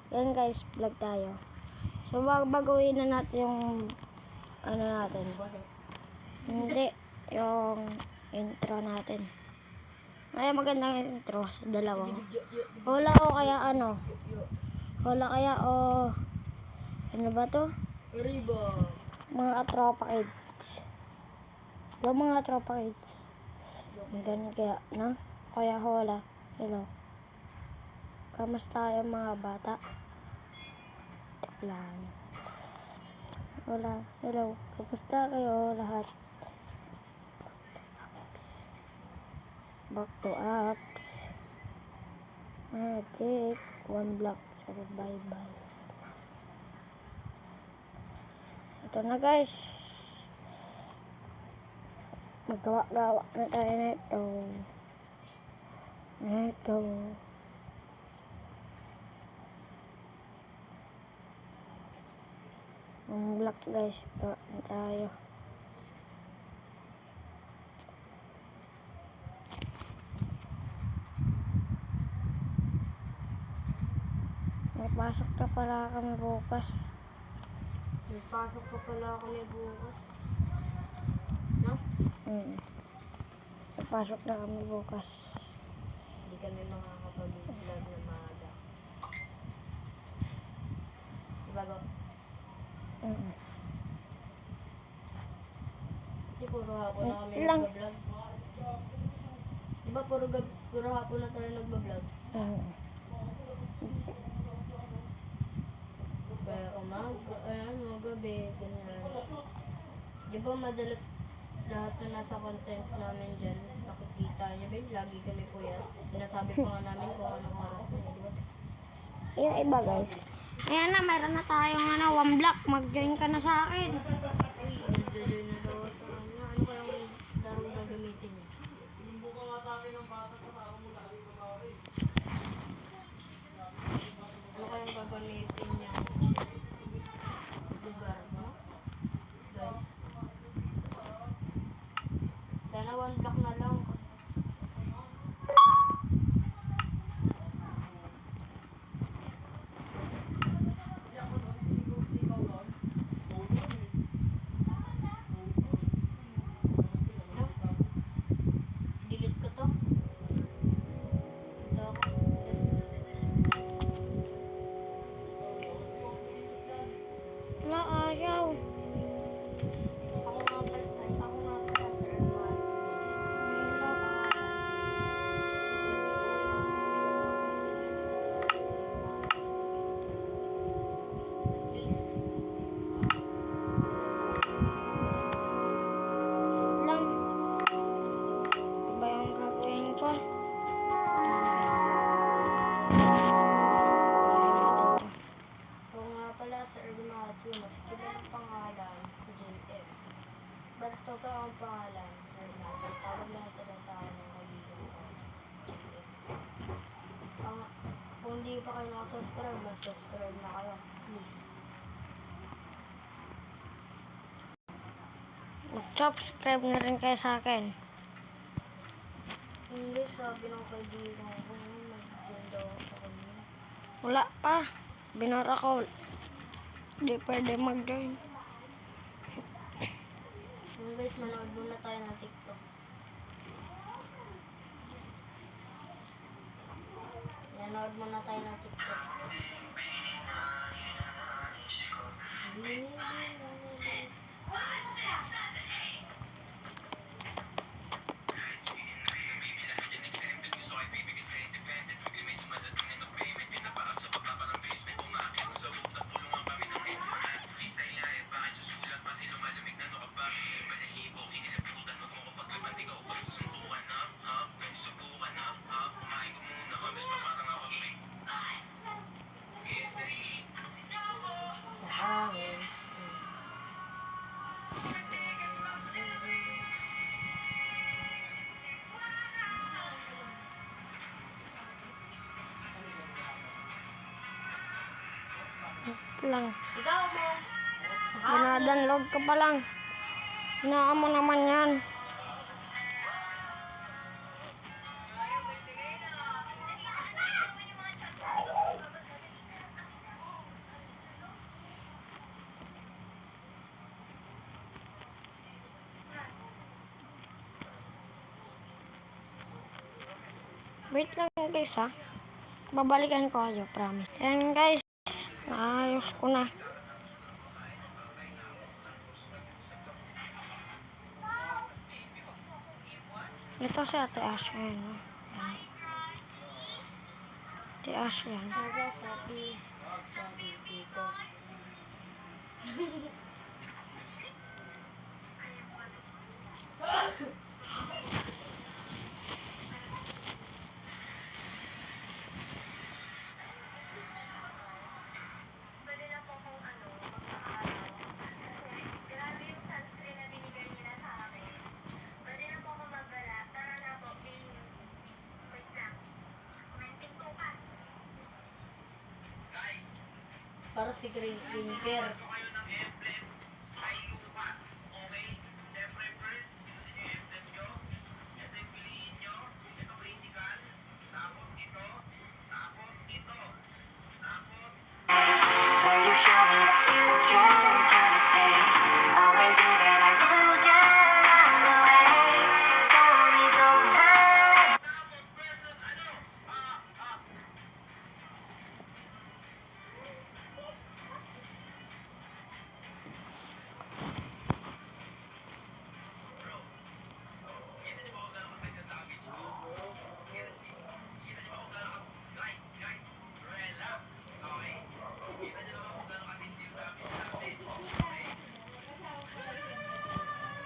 Yan guys, vlog tayo. So baguhin na natin yung ano natin. Hindi, yung intro natin. Ay, magandang intro sa dalawa. Wala o kaya ano? Wala kaya o ano ba to? Mga tropa kids. Yung mga tropa kids. Ganun kaya, no? Kaya wala. Hello. Kamusta yung mga bata? Joke lang. Wala. Hello. Kamusta kayo lahat? Back to apps. Magic. One block sa survival. Ito na guys. Magawa-gawa na tayo nito. Ito. Ang block guys. Ito na tayo. May pasok na pala kami bukas. May pasok pa pala kami bukas. No? May pasok na kami bukas. Hindi kami makakapag-vlog na maaga. Bago? Kasi puro hapon na kami nagbablog. Diba puro hapon na tayo nagbablog? Kaya umaga, mga gabi, ganyan. Diba madalas lahat na nasa content namin dyan, nakikita nyo ba? Lagi kami puyat. Sinasabi pa nga namin kung anong oras na yun, diba? Yung iba guys. Ayan na, mayroon na tayong one block. Mag-join ka na sa akin. Uy, nagdalyo na daw sa kanya. Ano kayang larong gagamitin niya? Ano kayang gagamitin niya? Lugar, no? Guys. Sana one block na lang. Delete ko to. Ito ako. Wala, ayaw. Ako nga pala, Sir Edman. Sino? Please. Lang. Iba yung gagawin ko. Ako nga pala, Sir Matthew. Mas kilalang pangalan, JM. But totoo ang pangalan, Sir Matthew. Tawag lang sila sa akin ng kaibigan ko. Kung hindi pa kayo nakasubscribe, mag-subscribe na kayo. Please. Mag-subscribe na rin kayo sa akin. Hindi, sabi ng kaibigan ko, mag-join daw ako sa kanya. Wala pa. Binara ko. Hindi pwede mag-join. Yung guys, manood muna tayo ng TikTok. Manood muna tayo ng TikTok. Sa hangin. Lang. Ikaw mo. Sa hangin. Binadownload ka pa lang. Hinaan mo naman yan. Wait lang guys ha. Babalikan ko kayo, promise. Ayan guys, naayos ko na. Ito si Ate Ash. Ayan. Oh. Ayan. Ate Ash yan. Sabi dito. Para si Green. Will you show me the future? Tell me, babe. Always knew that I'd lose you along the way. Story's over.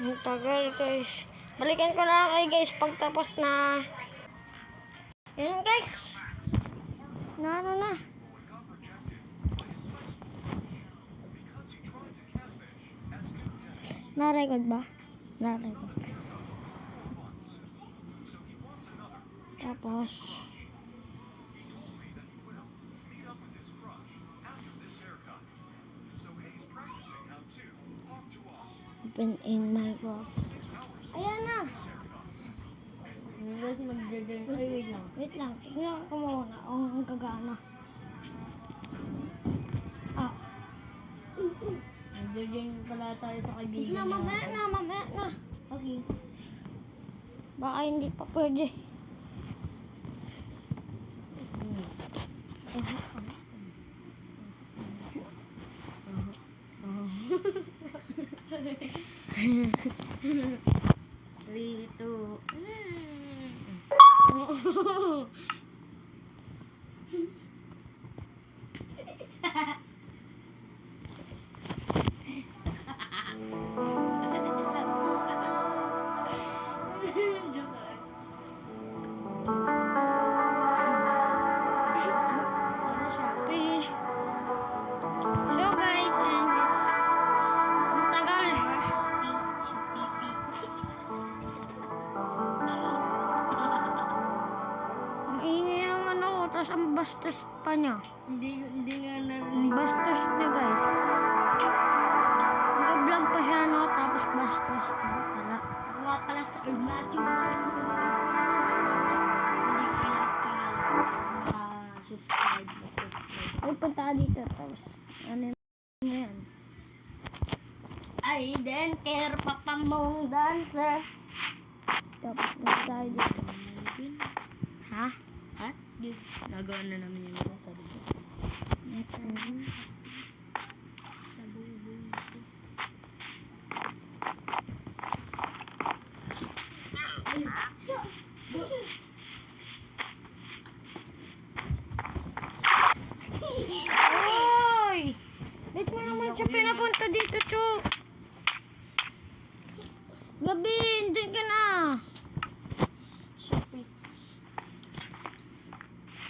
Ang tagal guys. Balikan ko na lang kayo guys pagtapos na. Ayan guys. Na ano na. Na-record ba? Na-record. Tapos open in Minecraft. Ayan na. Guys, mag-judging. Ay, wait lang. Wait lang. Tignan ko muna ang gagana. Ah. Mag-judging pala tayo sa kaibigan Na, mamaya na, mamaya na. Okay. Baka hindi pa pwede. Three, two. Tara, Shopee. So guys, and this. Ang tagal. Ang ingay ng ano ko, tapos ang bastos pa niya. Hindi nga Ang narinig. bastos niya guys. Nag-vlog pa siya no, tapos bastos. Para. Ako nga pala sa natin. Hindi ko subscribe. Uy, punta ka dito. Tapos, ano mo yan? I didn't care pa pa mong dancer. Tapos, punta tayo dito. Ha? Ha? Nagawa na namin yung mga tabi. Uy! Ba't mo naman siya pinapunta dito, Chu? Gabi, dun ka na. Shopee.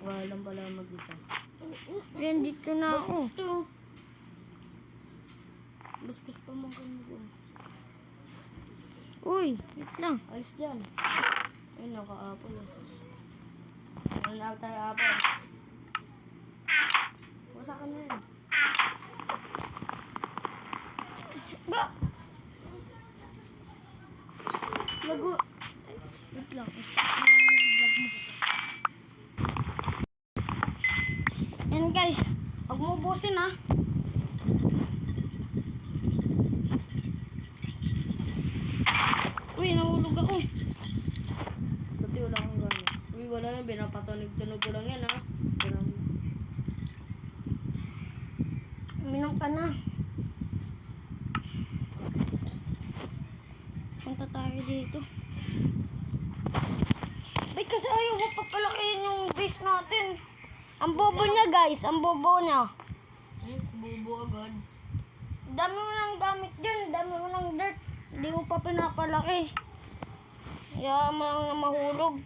Walang pala mag-isa. Yan, dito na ako. Bastos pa mo kami ko. Uy, wait lang. Alis dyan. Ayun, naka-apple. Ano na tayo apple? Wasakan na yun. Ba? Lago. Wait lang. Vlog mo. Yan guys. Huwag mo ubusin ha. Uy, nahulog ako. Pati wala akong gano'n. Uy, Uy, wala yan. Binapatunog-tunog ko lang yan, ha? Minom ka na. Punta tayo dito. Ay, kasi ayaw mo papalakihin yung base natin. Ang bobo niya, guys. Ang bobo niya. Bubo agad. Dami mo ng gamit dyan. Dami mo ng dirt. Hindi mo pa pinapalaki. Kaya mo lang na mahulog.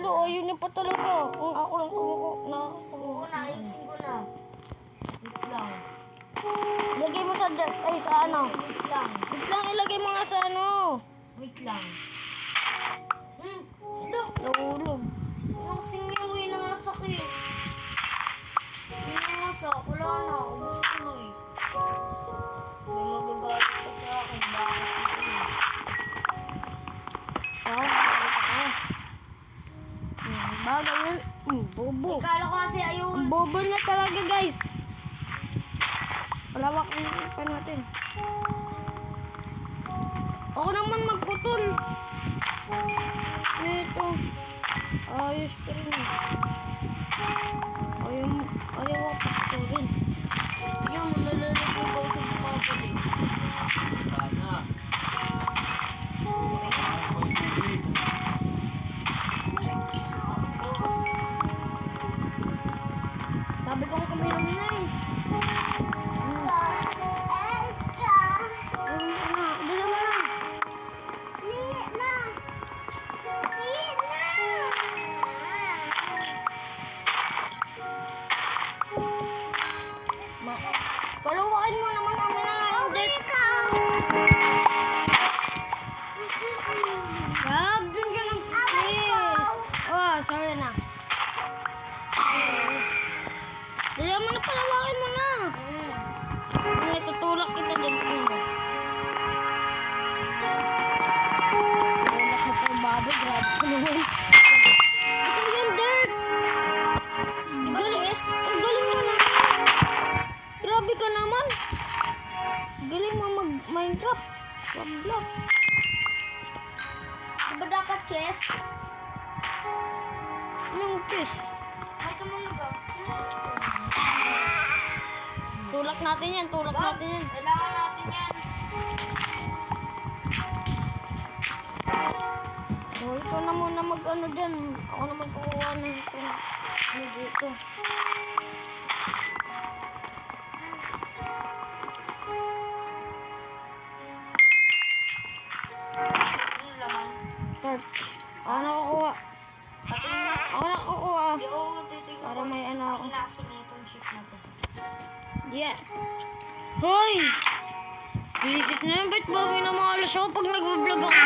Lo, ayun niya pa talaga. Kung ako lang Oo na, ayusin ko na. Wait lang. Lagay mo sa dirt. Ay, sa ano? Wait lang. Wait lang, ilagay mo nga sa ano. Wait lang. Look! Nahulog. Nakasingiwi na nga sakit. Sinasa, wala na. Ubus tuloy. May magagalit ka sa akin. Bakit ito? Bagay yan. Bobo. Ikala ko kasi ayun. Ang bobo na talaga, guys. Palawak pa natin. Ako naman magputol. Ito. Ayos ka rin. Ayaw ako putulin. Yan, malalalig ko ba sa bumabalik? Sana. Sabi ko kuminom na eh. Dala mo na. Paluwakin mo naman kami na yung dirt. Gab, dun ka ng please. Oh, sorry na. Dala mo na, palawakin mo na. May tutulak kita dyan. Tingnan mo. Tulak mo pa yung baboy. Grabe ka naman. Ito yung dirt. Ang galing mo naman. Grabe ka naman. Galing mo mag-Minecraft. Wag-block. Diba dapat chest? Anong kiss? May tumunog ah. Tulak natin yan. Tulak natin yan. Kailangan natin yan. So, ikaw na muna mag-ano dyan. Ako naman kukuha na ito. Ano dito? Ano laman? Start. Ako na kukuha. Pati na. Ako na kukuha. Di ako titignan. Para may ano ako. Inasin niya itong shift na to. Yeah. Hoy! Visit na yun. Ba't ba minamalas ako pag nag-vlog ako?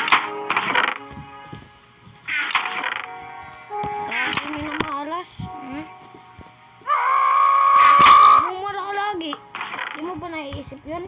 Kasi minamalas. Bumura ka lagi. Di mo ba naiisip yun?